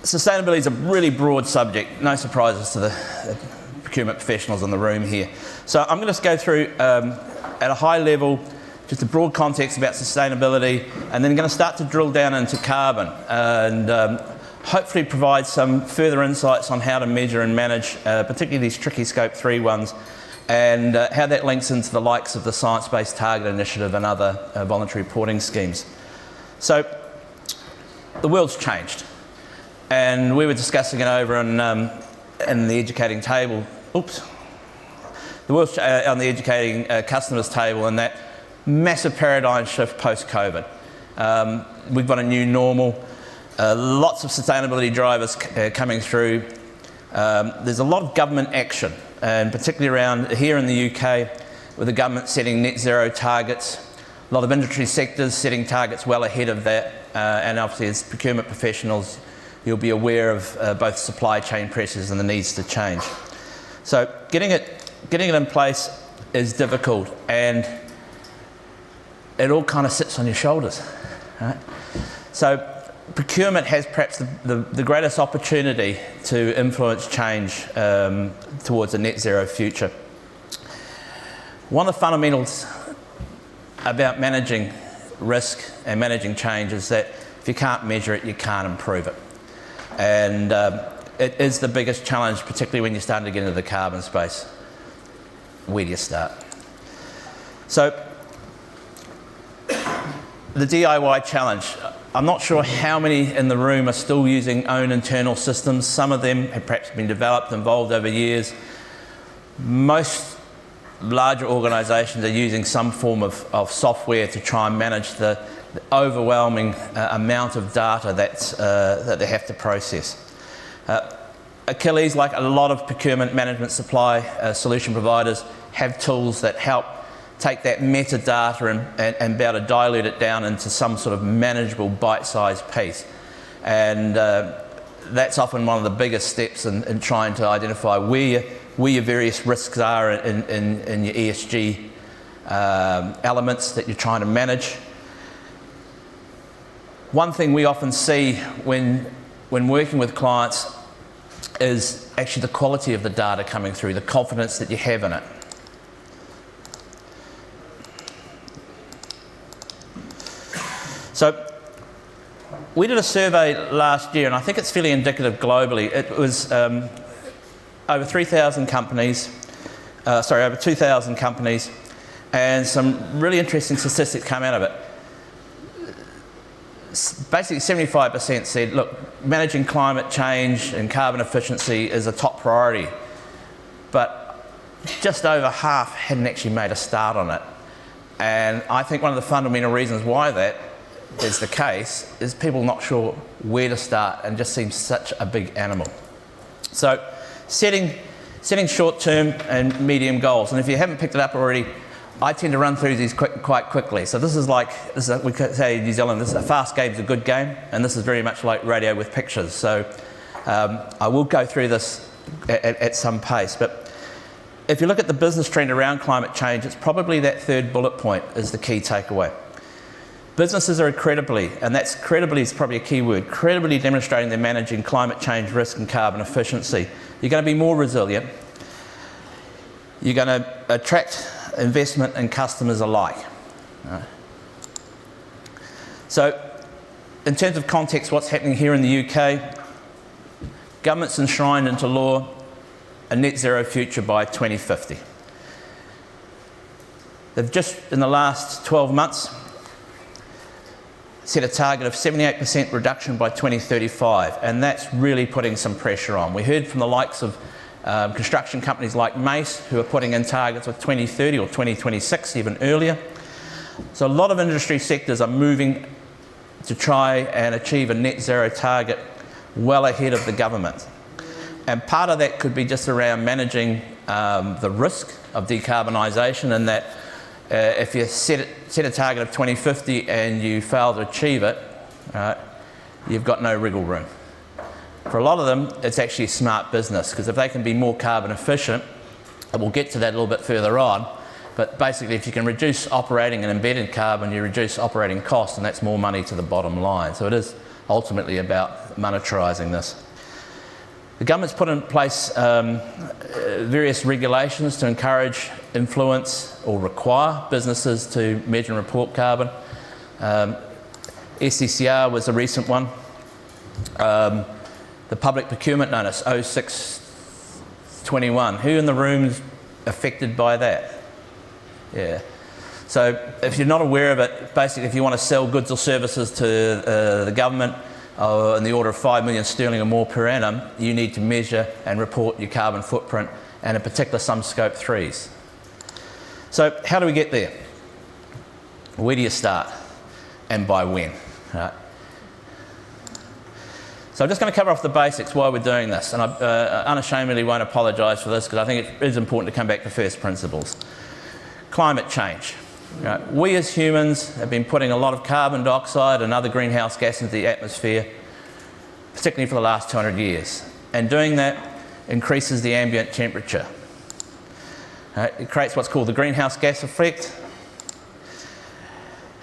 Sustainability is a really broad subject, no surprises to the procurement professionals in the room here. So I'm going to go through at a high level just a broad context about sustainability, and then going to start to drill down into carbon and hopefully provide some further insights on how to measure and manage particularly these tricky Scope 3 ones, and how that links into the likes of the Science Based Target Initiative and other voluntary reporting schemes. So the world's changed, and we were discussing it over in the educating table. Oops. The world's on the educating customers table, and that massive paradigm shift post-COVID. We've got a new normal, lots of sustainability drivers coming through. There's a lot of government action, and particularly around here in the UK, with the government setting net zero targets, a lot of industry sectors setting targets well ahead of that, and obviously as procurement professionals, you'll be aware of both supply chain pressures and the needs to change. So getting it in place is difficult, and it all kind of sits on your shoulders, right? So procurement has perhaps the greatest opportunity to influence change towards a net zero future. One of the fundamentals about managing risk and managing change is that if you can't measure it, you can't improve it. And it is the biggest challenge, particularly when you're starting to get into the carbon space. Where do you start? So the DIY challenge. I'm not sure how many in the room are still using own internal systems. Some of them have perhaps been developed, evolved over years. Most larger organisations are using some form of software to try and manage the overwhelming amount of data that they have to process. Achilles, like a lot of procurement management supply solution providers, have tools that help take that metadata and be able to dilute it down into some sort of manageable bite-sized piece. And that's often one of the biggest steps in trying to identify where your various risks are in your ESG elements that you're trying to manage. One thing we often see when working with clients is actually the quality of the data coming through, the confidence that you have in it. So we did a survey last year, and I think it's fairly indicative globally. It was over 3,000 companies, over 2,000 companies, and some really interesting statistics came out of it. Basically 75% said, look, managing climate change and carbon efficiency is a top priority, but just over half hadn't actually made a start on it. And I think one of the fundamental reasons why that is the case is people not sure where to start, and just seems such a big animal. So setting short-term and medium goals, and if you haven't picked it up already, I tend to run through these quite quickly. So this is we could say in New Zealand, this is a fast game's a good game, and this is very much like radio with pictures. So I will go through this at some pace, but if you look at the business trend around climate change, it's probably that third bullet point is the key takeaway. Businesses are credibly, and that's credibly is probably a key word, credibly demonstrating they're managing climate change risk and carbon efficiency. You're going to be more resilient. You're going to attract investment and customers alike. Right. So, in terms of context, what's happening here in the UK, government's enshrined into law a net zero future by 2050. They've just, in the last 12 months, set a target of 78% reduction by 2035, and that's really putting some pressure on. We heard from the likes of construction companies like Mace, who are putting in targets of 2030 or 2026, even earlier. So a lot of industry sectors are moving to try and achieve a net zero target well ahead of the government. And part of that could be just around managing the risk of decarbonisation, and that if you set a target of 2050 and you fail to achieve it, you've got no wriggle room. For a lot of them, it's actually a smart business, because if they can be more carbon efficient, and we'll get to that a little bit further on, but basically if you can reduce operating and embedded carbon, you reduce operating costs, and that's more money to the bottom line. So it is ultimately about monetarising this. The government's put in place various regulations to encourage, influence or require businesses to measure and report carbon. SCCR was a recent one. The public procurement notice 0621. Who in the room is affected by that? Yeah. So if you're not aware of it, basically if you want to sell goods or services to the government in the order of 5 million sterling or more per annum, you need to measure and report your carbon footprint, and in particular some scope 3s. So how do we get there? Where do you start and by when? Right. So I'm just going to cover off the basics while we're doing this, and I unashamedly won't apologise for this because I think it is important to come back to first principles. Climate change. Right. We as humans have been putting a lot of carbon dioxide and other greenhouse gas into the atmosphere, particularly for the last 200 years. And doing that increases the ambient temperature. Right. It creates what's called the greenhouse gas effect.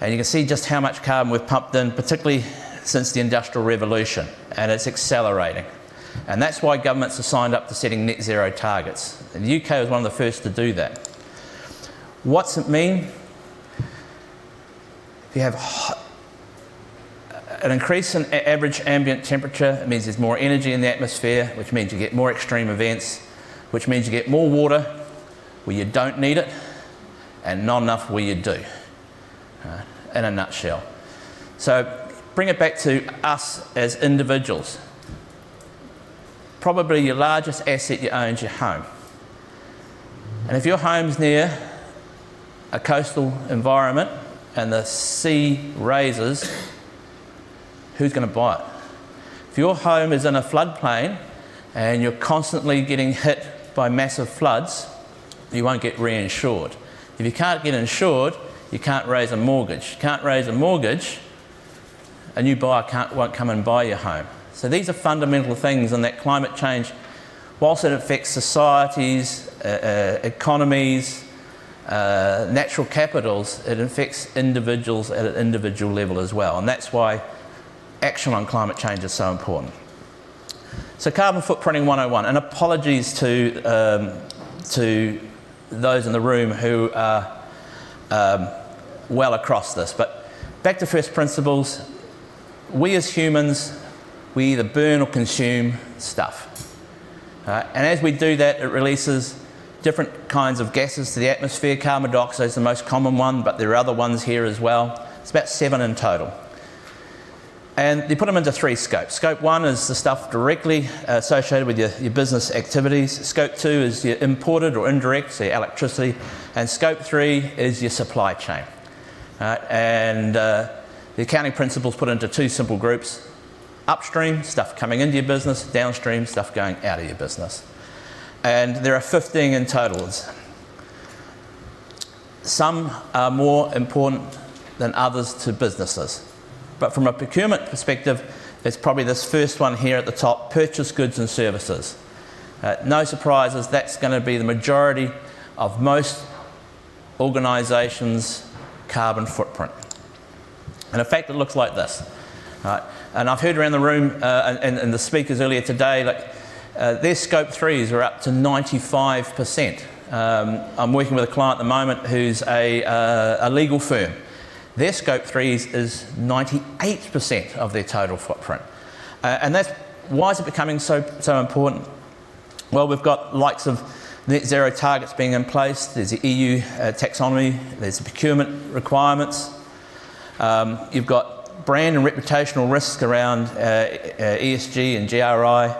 And you can see just how much carbon we've pumped in, particularly since the Industrial Revolution, and it's accelerating. And that's why governments have signed up to setting net zero targets. And the UK was one of the first to do that. What's it mean? If you have an increase in average ambient temperature, it means there's more energy in the atmosphere, which means you get more extreme events, which means you get more water where you don't need it, and not enough where you do, in a nutshell. So bring it back to us as individuals. Probably your largest asset you own is your home. And if your home's near a coastal environment and the sea raises, who's going to buy it? If your home is in a floodplain and you're constantly getting hit by massive floods, you won't get reinsured. If you can't get insured, you can't raise a mortgage. You can't raise a mortgage, a new buyer won't come and buy your home. So these are fundamental things, and that climate change, whilst it affects societies, economies, natural capitals, it affects individuals at an individual level as well, and that's why action on climate change is so important. So carbon footprinting 101, and apologies to those in the room who are well across this, but back to first principles. We as humans, we either burn or consume stuff. And as we do that, it releases different kinds of gases to the atmosphere. Carbon dioxide is the most common one, but there are other ones here as well. It's about 7 in total. And they put them into 3 scopes. Scope 1 is the stuff directly associated with your business activities. Scope 2 is your imported or indirect, so your electricity. And Scope 3 is your supply chain. The accounting principles put into 2 simple groups. Upstream, stuff coming into your business. Downstream, stuff going out of your business. And there are 15 in total. Some are more important than others to businesses. But from a procurement perspective, it's probably this first one here at the top, purchase goods and services. No surprises, that's going to be the majority of most organisations' carbon footprint. And in fact, it looks like this. Right? And I've heard around the room and the speakers earlier today, their scope 3s are up to 95%. I'm working with a client at the moment who's a legal firm. Their scope 3s is 98% of their total footprint. And that's, why is it becoming so important? Well, we've got likes of net zero targets being in place. There's the EU taxonomy, there's the procurement requirements. You've got brand and reputational risk around ESG and GRI.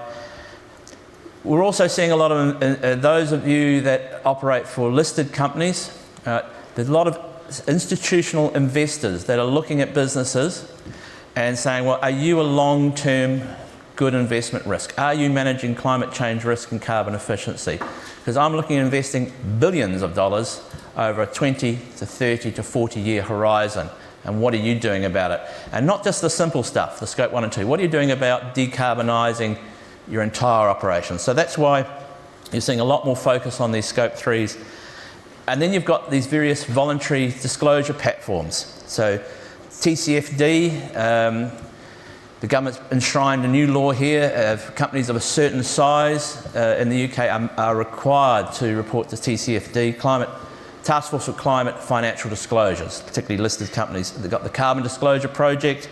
We're also seeing a lot of, those of you that operate for listed companies, there's a lot of institutional investors that are looking at businesses and saying, well, are you a long-term good investment risk? Are you managing climate change risk and carbon efficiency? Because I'm looking at investing billions of dollars over a 20 to 30 to 40 year horizon. And what are you doing about it? And not just the simple stuff, the scope 1 and 2. What are you doing about decarbonising your entire operation? So that's why you're seeing a lot more focus on these scope 3s. And then you've got these various voluntary disclosure platforms. So TCFD, The government's enshrined a new law here. Companies of a certain size in the UK are required to report to TCFD, Task Force for Climate Financial Disclosures, particularly listed companies. They've got the Carbon Disclosure Project,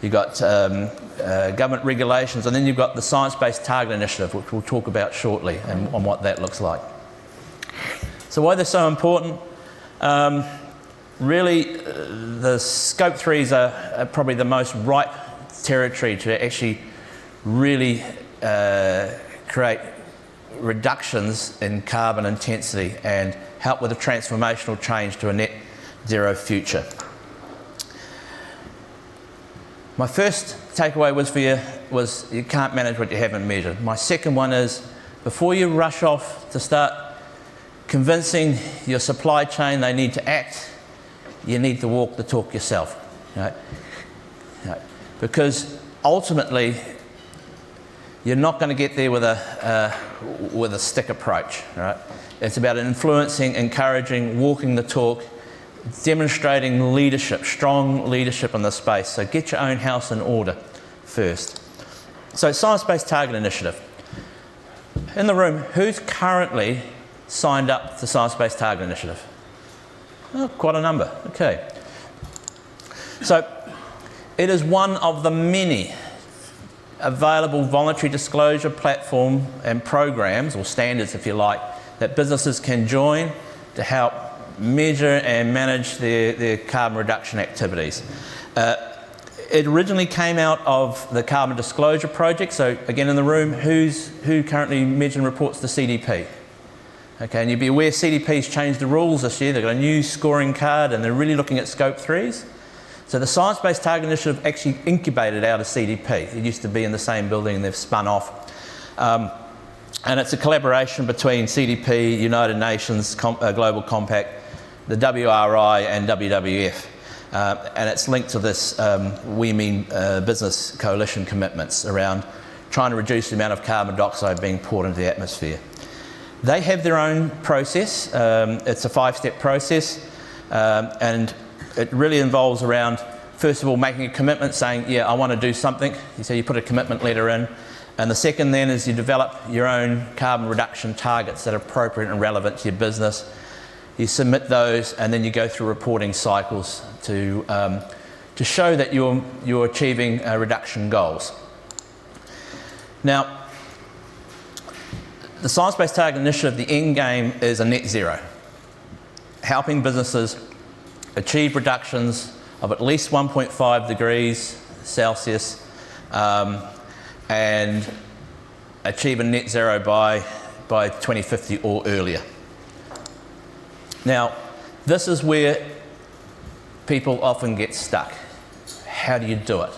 you've got government regulations, and then you've got the Science-Based Target Initiative, which we'll talk about shortly, and on what that looks like. So why they're so important? Really, the Scope 3s are probably the most ripe territory to actually really create reductions in carbon intensity and help with a transformational change to a net zero future. My first takeaway was you can't manage what you haven't measured. My second one is, before you rush off to start convincing your supply chain they need to act, you need to walk the talk yourself. Right? Right. Because ultimately, you're not going to get there with a stick approach. Right? It's about influencing, encouraging, walking the talk, demonstrating leadership, strong leadership in the space. So get your own house in order first. So Science-Based Target Initiative. In the room, who's currently signed up to Science-Based Target Initiative? Oh, quite a number. Okay. So it is one of the many available voluntary disclosure platform and programs, or standards if you like, that businesses can join to help measure and manage their carbon reduction activities. It originally came out of the Carbon Disclosure Project. So again, in the room, who currently measures and reports to CDP? Okay, and you'd be aware CDP's changed the rules this year. They've got a new scoring card and they're really looking at Scope 3s. So the Science-Based Target Initiative actually incubated out of CDP. It used to be in the same building and they've spun off. And it's a collaboration between CDP, United Nations Global Compact, the WRI and WWF. And it's linked to this We Mean Business Coalition commitments around trying to reduce the amount of carbon dioxide being poured into the atmosphere. They have their own process. It's a 5-step process, and it really involves around, first of all, making a commitment, saying, yeah, I want to do something. So you put a commitment letter in. And the second then is you develop your own carbon reduction targets that are appropriate and relevant to your business. You submit those, and then you go through reporting cycles to show that you're achieving reduction goals. Now, the Science-Based Target Initiative, the end game is a net zero, helping businesses achieve reductions of at least 1.5 degrees Celsius and achieve a net zero by 2050 or earlier. Now, this is where people often get stuck. How do you do it?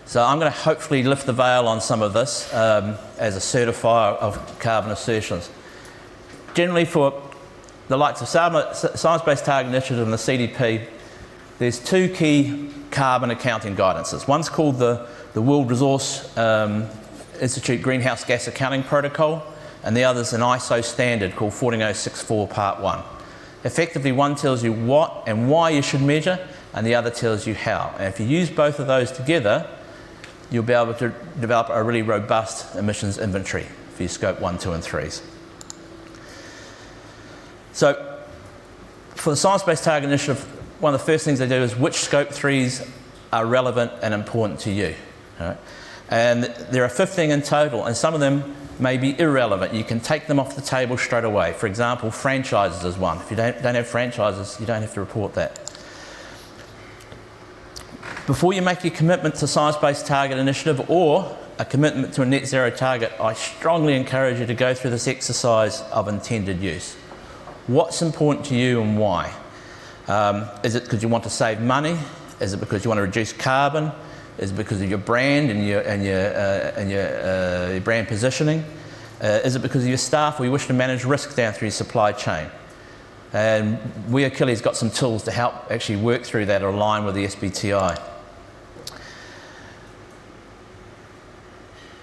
So I'm going to hopefully lift the veil on some of this as a certifier of carbon assertions. Generally, for the likes of Science-Based Target Initiative and the CDP, there's two key carbon accounting guidances. One's called the World Resource Institute Greenhouse Gas Accounting Protocol, and the other's an ISO standard called 14064 Part 1. Effectively, one tells you what and why you should measure, and the other tells you how. And if you use both of those together, you'll be able to develop a really robust emissions inventory for your Scope 1, 2 and 3s. So for the Science-Based Target Initiative, one of the first things they do is which Scope 3s are relevant and important to you. Right? And there are 15 in total, and some of them may be irrelevant. You can take them off the table straight away. For example, franchises is one. If you don't have franchises, you don't have to report that. Before you make your commitment to Science-Based Target Initiative or a commitment to a net zero target, I strongly encourage you to go through this exercise of intended use. What's important to you and why? Is it because you want to save money? Is it because you want to reduce carbon? Is it because of your brand and your brand positioning? Is it because of your staff, or you wish to manage risk down through your supply chain? And we at Achilles got some tools to help actually work through that or align with the SPTi.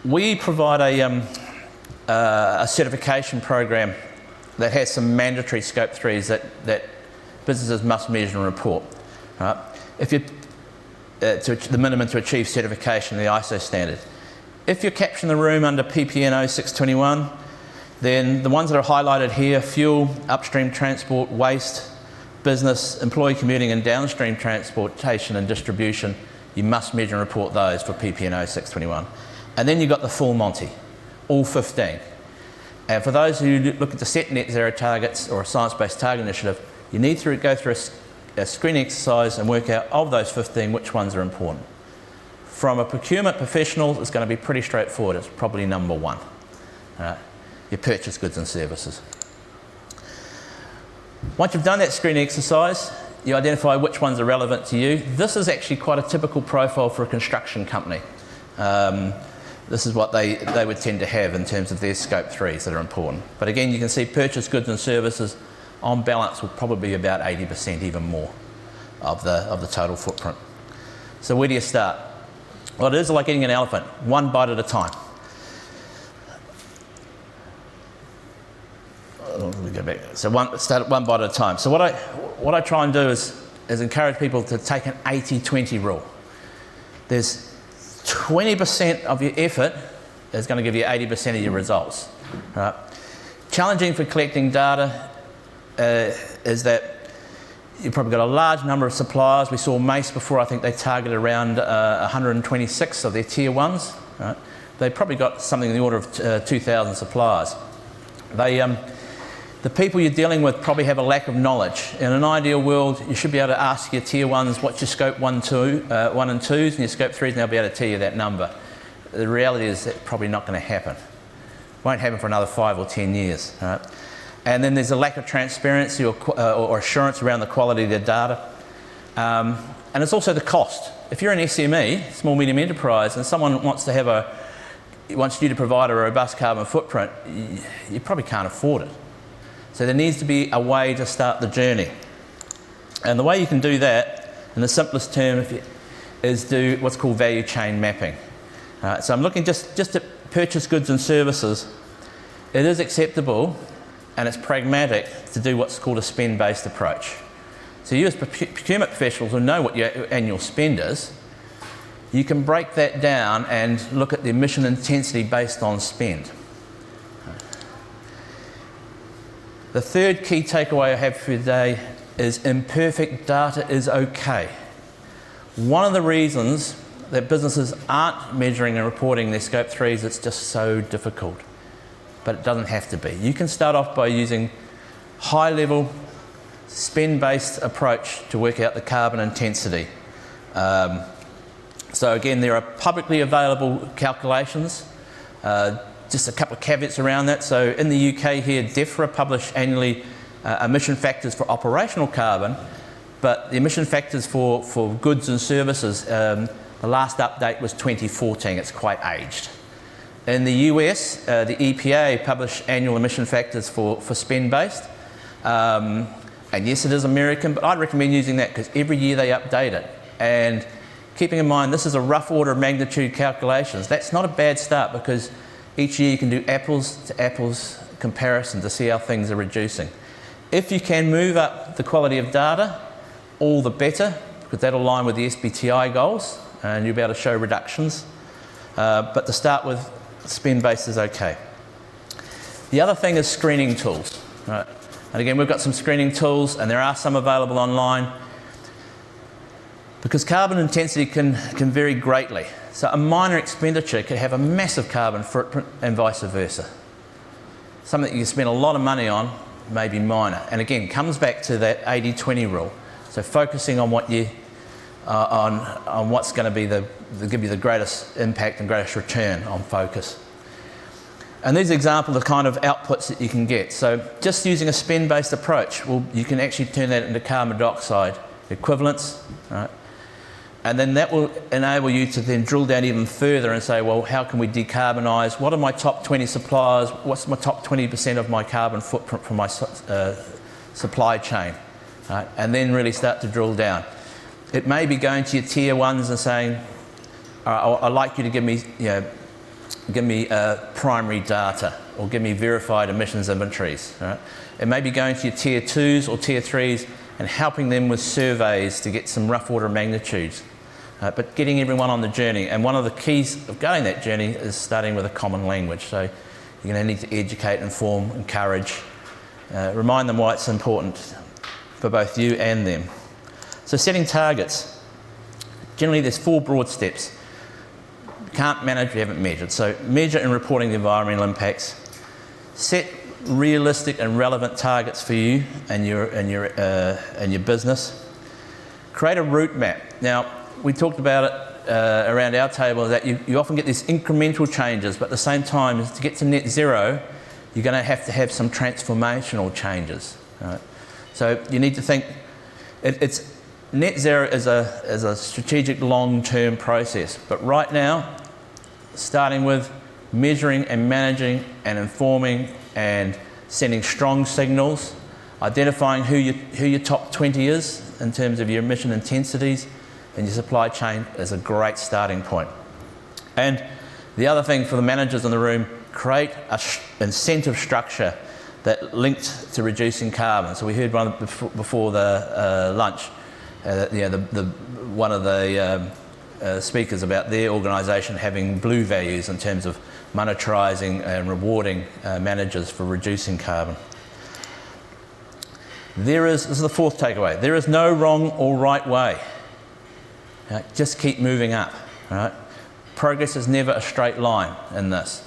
We provide a certification program that has some mandatory Scope 3s that businesses must measure and report. Right? If to the minimum to achieve certification in the ISO standard. If you're capturing the room under PPNO 621, then the ones that are highlighted here, fuel, upstream transport, waste, business, employee commuting and downstream transportation and distribution, you must measure and report those for PPNO 621. And then you've got the full Monty, all 15. And for those who look at the set net zero targets or a science-based target initiative, you need to go through a screening exercise and work out of those 15 which ones are important. From a procurement professional, it's going to be pretty straightforward. It's probably number one. Your purchase goods and services. Once you've done that screening exercise, you identify which ones are relevant to you. This is actually quite a typical profile for a construction company. This is what they would tend to have in terms of their scope 3s that are important. But again, you can see purchase goods and services on balance will probably be about 80%, even more, of the total footprint. So where do you start? Well, it is like eating an elephant, one bite at a time. Let me go back. So start one bite at a time. So what I try and do is encourage people to take an 80-20 rule. There's 20% of your effort is going to give you 80% of your results. Right? Challenging for collecting data is that you've probably got a large number of suppliers. We saw Mace before. I think they targeted around 126 of their tier ones. Right? They've probably got something in the order of 2,000 suppliers. The people you're dealing with probably have a lack of knowledge. In an ideal world, you should be able to ask your tier ones what's your scope 1 and 2s, and your scope 3s, and they'll be able to tell you that number. The reality is that's probably not going to happen. Won't happen for another 5 or 10 years. Right? And then there's a lack of transparency or assurance around the quality of the data. And it's also the cost. If you're an SME, small medium enterprise, and someone wants you to provide a robust carbon footprint, you probably can't afford it. So there needs to be a way to start the journey. And the way you can do that, in the simplest term, is do what's called value chain mapping. So I'm looking just at purchase goods and services. It is acceptable and it's pragmatic to do what's called a spend-based approach. So you as procurement professionals will know what your annual spend is. You can break that down and look at the emission intensity based on spend. The third key takeaway I have for you today is imperfect data is okay. One of the reasons that businesses aren't measuring and reporting their scope 3s, it's just so difficult. But it doesn't have to be. You can start off by using high-level, spend-based approach to work out the carbon intensity. So again, there are publicly available calculations. Just a couple of caveats around that. So in the UK here, DEFRA publish annually emission factors for operational carbon, but the emission factors for goods and services, the last update was 2014. It's quite aged. In the US, the EPA publish annual emission factors for spend-based. And yes, it is American, but I'd recommend using that because every year they update it. And keeping in mind, this is a rough order of magnitude calculations. That's not a bad start because each year you can do apples to apples comparison to see how things are reducing. If you can move up the quality of data, all the better, because that'll align with the SPTi goals and you'll be able to show reductions. But to start with, spend-based is okay. The other thing is screening tools. Right? And again, we've got some screening tools and there are some available online because carbon intensity can vary greatly. So a minor expenditure could have a massive carbon footprint and vice versa. Something that you spend a lot of money on may be minor. And again, comes back to that 80-20 rule. So focusing on what on what's going to be give you the greatest impact and greatest return on focus. And these are examples of kind of outputs that you can get. So just using a spend-based approach, well, you can actually turn that into carbon dioxide equivalents, right? And then that will enable you to then drill down even further and say, well, how can we decarbonise? What are my top 20 suppliers? What's my top 20% of my carbon footprint from my supply chain? Right? And then really start to drill down. It may be going to your tier ones and saying, I'd like you to give me primary data or give me verified emissions inventories. Right? It may be going to your tier 2s or tier 3s and helping them with surveys to get some rough order of magnitudes. but getting everyone on the journey. And one of the keys of going that journey is starting with a common language. So you're going to need to educate, inform, encourage, remind them why it's important for both you and them. So setting targets. Generally there's 4 broad steps. You can't manage if you haven't measured. So measure and reporting the environmental impacts. Set realistic and relevant targets for you and your business. Create a route map. Now, we talked about it around our table, that you often get these incremental changes, but at the same time, to get to net zero, you're going to have some transformational changes. Right? So you need to think, it's net zero is a strategic long-term process, but right now, starting with measuring and managing and informing and sending strong signals, identifying who your top 20 is in terms of your emission intensities and your supply chain is a great starting point. And the other thing for the managers in the room, create an incentive structure that linked to reducing carbon. So we heard one before the lunch, one of the speakers about their organisation having blue values in terms of monetarising and rewarding managers for reducing carbon. This is the 4th takeaway, there is no wrong or right way. Right? Just keep moving up. Right? Progress is never a straight line in this.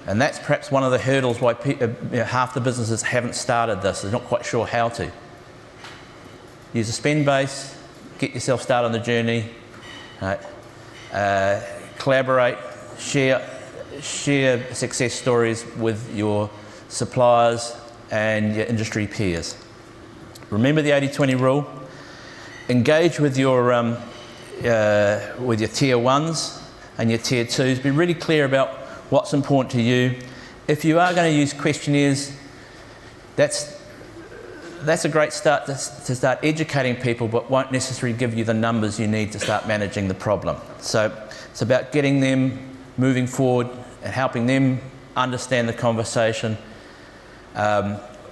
And that's perhaps one of the hurdles why half the businesses haven't started this, they're not quite sure how to. Use a spend base, get yourself started on the journey, right? Collaborate, share success stories with your suppliers and your industry peers. Remember the 80-20 rule. Engage with your tier 1s and your tier 2s. Be really clear about what's important to you. If you are going to use questionnaires, that's a great start to start educating people, but won't necessarily give you the numbers you need to start managing the problem. So it's about getting them moving forward and helping them understand the conversation.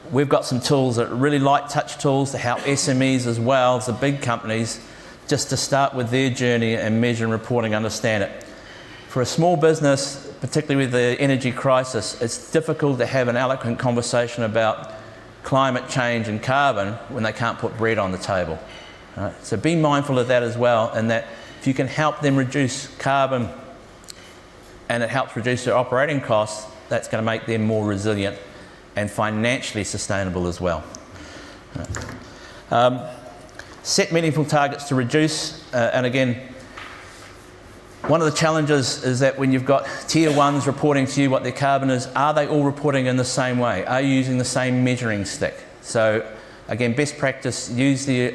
We've got some tools that are really light touch tools to help SMEs as well as the big companies just to start with their journey and measure and reporting, understand it. For a small business, particularly with the energy crisis, it's difficult to have an eloquent conversation about climate change and carbon when they can't put bread on the table. Right? So be mindful of that as well, and that if you can help them reduce carbon and it helps reduce their operating costs, that's going to make them more resilient and financially sustainable as well. Set meaningful targets to reduce, and again, one of the challenges is that when you've got tier 1s reporting to you what their carbon is, are they all reporting in the same way? Are you using the same measuring stick? So again, best practice, use the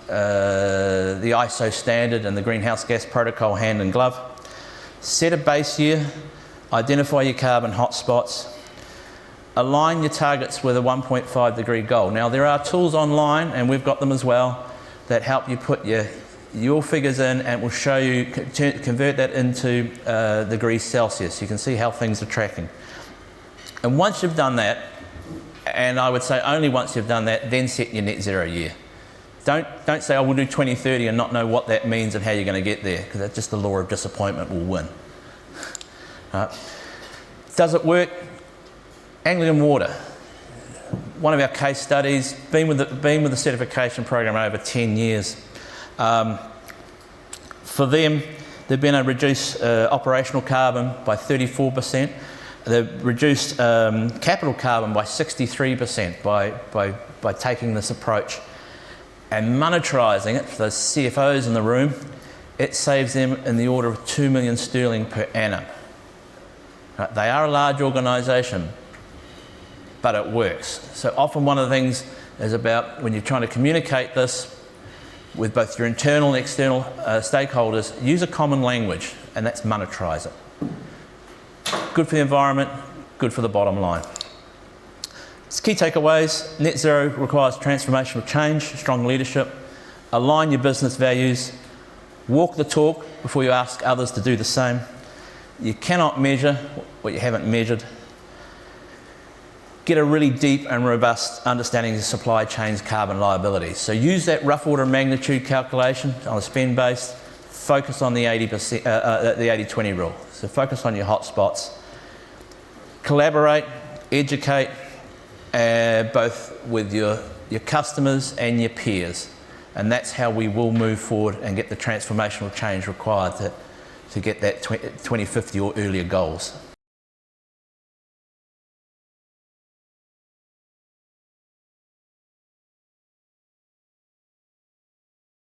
ISO standard and the greenhouse gas protocol hand and glove. Set a base year, identify your carbon hotspots, align your targets with a 1.5 degree goal. Now there are tools online, and we've got them as well, that help you put your figures in and will show you, convert that into degrees Celsius. You can see how things are tracking. And once you've done that, and I would say only once you've done that, then set your net zero year. Don't say, I will do 2030 and not know what that means and how you're going to get there, because that's just the law of disappointment will win. Does it work? Anglian Water, one of our case studies, been with the certification program over 10 years. For them, they've been able to reduce operational carbon by 34%. They've reduced capital carbon by 63% by taking this approach. And monetarising it, for those CFOs in the room, it saves them in the order of 2 million sterling per annum. Right? They are a large organisation, but it works. So often one of the things is about when you're trying to communicate this with both your internal and external stakeholders, use a common language, and that's monetize it. Good for the environment, good for the bottom line. Key takeaways: net zero requires transformational change, strong leadership, align your business values, walk the talk before you ask others to do the same. You cannot measure what you haven't measured. get a really deep and robust understanding of the supply chain's carbon liability. So use that rough order of magnitude calculation on a spend base, focus on the 80%, the 80-20 rule. So focus on your hotspots, collaborate, educate, both with your customers and your peers. And that's how we will move forward and get the transformational change required to get that 2050 or earlier goals.